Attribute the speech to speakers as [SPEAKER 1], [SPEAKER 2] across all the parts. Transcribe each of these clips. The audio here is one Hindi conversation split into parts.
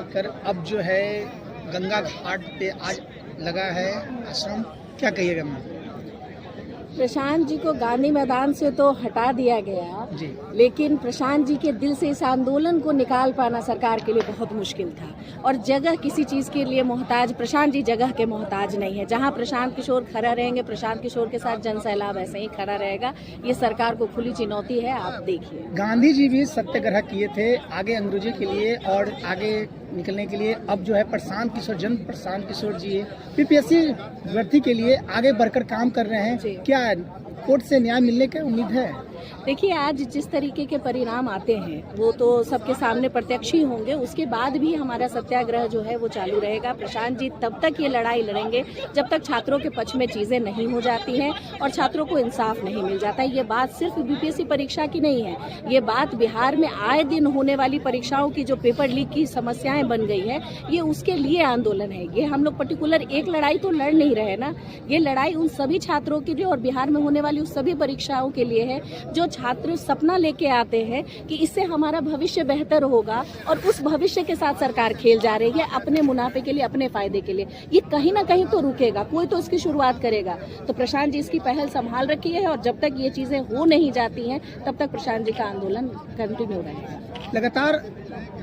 [SPEAKER 1] लेकर अब जो है गंगा घाट पे आज लगा है आश्रम, क्या कहिएगा मैम?
[SPEAKER 2] प्रशांत जी को गांधी मैदान से तो हटा दिया गया
[SPEAKER 1] जी।
[SPEAKER 2] लेकिन प्रशांत जी के दिल से इस आंदोलन को निकाल पाना सरकार के लिए बहुत मुश्किल था। और जगह किसी चीज के लिए मोहताज, प्रशांत जी जगह के मोहताज नहीं है। जहां प्रशांत किशोर खड़ा रहेंगे, प्रशांत किशोर के साथ जन सैलाब ऐसे ही खड़ा रहेगा। ये सरकार को खुली चुनौती है, आप देखिए।
[SPEAKER 1] गांधी जी भी सत्याग्रह किए थे आगे अंग्रेजों के लिए और आगे निकलने के लिए। अब जो है प्रशांत किशोर, जन प्रशांत किशोर जी पीपीएससी भर्ती के लिए आगे बढ़कर काम कर रहे हैं। क्या कोर्ट से न्याय मिलने की उम्मीद है?
[SPEAKER 2] देखिए, आज जिस तरीके के परिणाम आते हैं वो तो सबके सामने प्रत्यक्ष ही होंगे। उसके बाद भी हमारा सत्याग्रह जो है वो चालू रहेगा। प्रशांत जी तब तक ये लड़ाई लड़ेंगे जब तक छात्रों के पक्ष में चीजें नहीं हो जाती हैं और छात्रों को इंसाफ नहीं मिल जाता है। ये बात सिर्फ बीपीएससी परीक्षा की नहीं है, ये बात बिहार में आए दिन होने वाली परीक्षाओं की जो पेपर लीक की समस्याएं बन गई है, ये उसके लिए आंदोलन है। ये हम लोग पर्टिकुलर एक लड़ाई तो लड़ नहीं रहे ना, ये लड़ाई उन सभी छात्रों के लिए और बिहार में होने वाली उस सभी परीक्षाओं के लिए है जो छात्र सपना लेके आते हैं कि इससे हमारा भविष्य बेहतर होगा और उस भविष्य के साथ सरकार खेल जा रही है अपने मुनाफे के लिए, अपने फायदे के लिए। ये कहीं ना कहीं तो रुकेगा, कोई तो इसकी शुरुआत करेगा। तो प्रशांत जी इसकी पहल संभाल रखी है और जब तक ये चीजें हो नहीं जाती हैं तब तक प्रशांत जी का आंदोलन कंटिन्यू रहेगा।
[SPEAKER 1] लगातार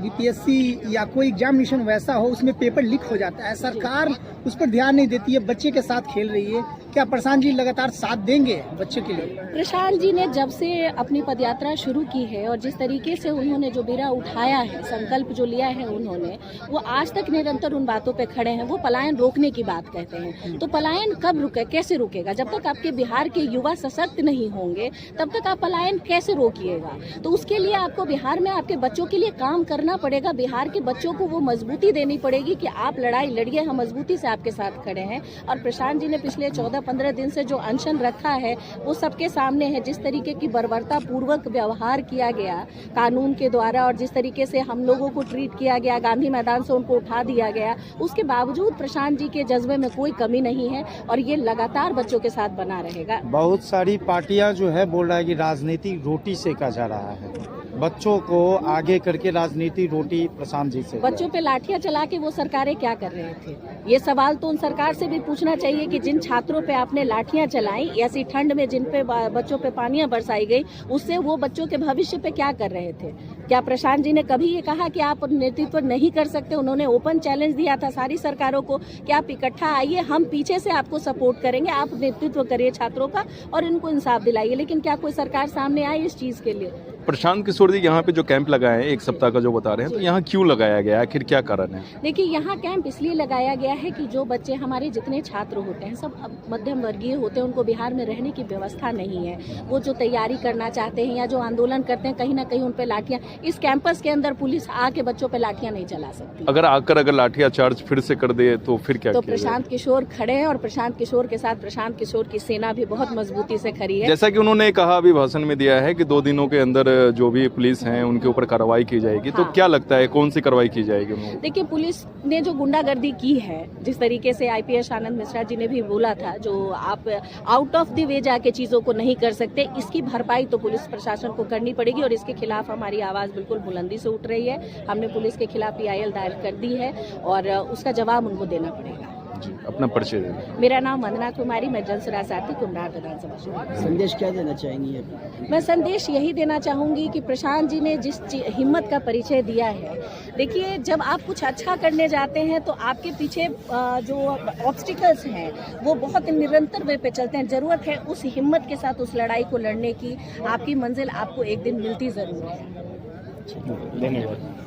[SPEAKER 1] बीपीएससी या कोई एग्जामिनेशन वैसा हो उसमें पेपर लीक हो जाता है, सरकार उस पर ध्यान नहीं देती है, बच्चे के साथ खेल रही है। क्या प्रशांत जी लगातार साथ देंगे बच्चे के लिए?
[SPEAKER 2] प्रशांत जी ने जब से अपनी पदयात्रा शुरू की है और जिस तरीके से उन्होंने जो बीड़ा उठाया है, संकल्प जो लिया है उन्होंने, वो आज तक निरंतर उन बातों पे खड़े हैं। वो पलायन रोकने की बात कहते हैं, तो पलायन कब रुके, कैसे रुकेगा? जब तक आपके बिहार के युवा सशक्त नहीं होंगे तब तक आप पलायन कैसे रोकिएगा? तो उसके लिए आपको बिहार में आपके बच्चों के लिए काम करना पड़ेगा। बिहार के बच्चों को वो मजबूती देनी पड़ेगी कि आप लड़ाई लड़िए, हम मजबूती से आपके साथ खड़े हैं। और प्रशांत जी ने पिछले 14-15 दिन से जो अनशन रखा है वो सबके सामने है। जिस तरीके की बर्बरता पूर्वक व्यवहार किया गया कानून के द्वारा और जिस तरीके से हम लोगों को ट्रीट किया गया, गांधी मैदान से उनको उठा दिया गया, उसके बावजूद प्रशांत जी के जज्बे में कोई कमी नहीं है और ये लगातार बच्चों के साथ बना रहेगा।
[SPEAKER 3] बहुत सारी पार्टियां जो है बोल रहा है कि राजनीति रोटी सेका जा रहा है, बच्चों को आगे करके राजनीति रोटी प्रशांत जी से।
[SPEAKER 2] बच्चों पे लाठियां चला के वो सरकारें क्या कर रहे थे? ये सवाल तो उन सरकार से भी पूछना चाहिए कि जिन छात्रों पे आपने लाठियां चलाई, ऐसी ठंड में जिन पे बच्चों पे पानियां बरसाई गई, उससे वो बच्चों के भविष्य पे क्या कर रहे थे? क्या प्रशांत जी ने कभी ये कहा कि आप नेतृत्व नहीं कर सकते? उन्होंने ओपन चैलेंज दिया था सारी सरकारों को कि आप इकट्ठा आइए, हम पीछे से आपको सपोर्ट करेंगे, आप नेतृत्व करिए छात्रों का और इनको इंसाफ दिलाइए। लेकिन क्या कोई सरकार सामने आई इस चीज के लिए?
[SPEAKER 4] प्रशांत किशोर जी यहाँ पे जो कैंप लगाए हैं 1 सप्ताह का जो बता रहे हैं, तो यहाँ क्यों लगाया गया है, आखिर क्या कारण है?
[SPEAKER 2] देखिए, यहाँ कैंप इसलिए लगाया गया है कि जो बच्चे हमारे जितने छात्र होते हैं सब मध्यम वर्गीय होते हैं, उनको बिहार में रहने की व्यवस्था नहीं है। वो जो तैयारी करना चाहते हैं या जो आंदोलन करते हैं, कहीं ना कहीं उन पर लाठियां, इस कैंपस के अंदर पुलिस आके बच्चों पर लाठियां नहीं चला सकती।
[SPEAKER 4] अगर लाठियां चार्ज फिर से कर दे तो फिर क्या?
[SPEAKER 2] तो प्रशांत किशोर खड़े हैं और प्रशांत किशोर के साथ प्रशांत किशोर की सेना भी बहुत मजबूती से खड़ी है।
[SPEAKER 4] जैसा कि उन्होंने कहा अभी भाषण में दिया है कि 2 दिनों के अंदर जो भी पुलिस हैं उनके ऊपर कार्रवाई की जाएगी। तो क्या लगता है कौन सी कार्रवाई की जाएगी?
[SPEAKER 2] देखिए, पुलिस ने जो गुंडागर्दी की है, जिस तरीके से आईपीएस आनंद मिश्रा जी ने भी बोला था, जो आप आउट ऑफ द वे जाके चीजों को नहीं कर सकते, इसकी भरपाई तो पुलिस प्रशासन को करनी पड़ेगी और इसके खिलाफ हमारी आवाज बिल्कुल बुलंदी से उठ रही है। हमने पुलिस के खिलाफ PIL दायर कर दी है और उसका जवाब उनको देना पड़ेगा।
[SPEAKER 4] जी, अपना परिचय दें।
[SPEAKER 2] मेरा नाम वंदना कुमारी, मैं जन सुराज साथी, कुम्हरार विधानसभा क्षेत्र।
[SPEAKER 1] संदेश क्या देना चाहेंगी?
[SPEAKER 2] मैं संदेश यही देना चाहूंगी कि प्रशांत जी ने जिस हिम्मत का परिचय दिया है, देखिए, जब आप कुछ अच्छा करने जाते हैं तो आपके पीछे जो ऑब्स्टिकल्स हैं वो बहुत निरंतर वे पे चलते हैं। जरूरत है उस हिम्मत के साथ उस लड़ाई को लड़ने की। आपकी मंजिल आपको एक दिन मिलती जरूर है।
[SPEAKER 3] धन्यवाद।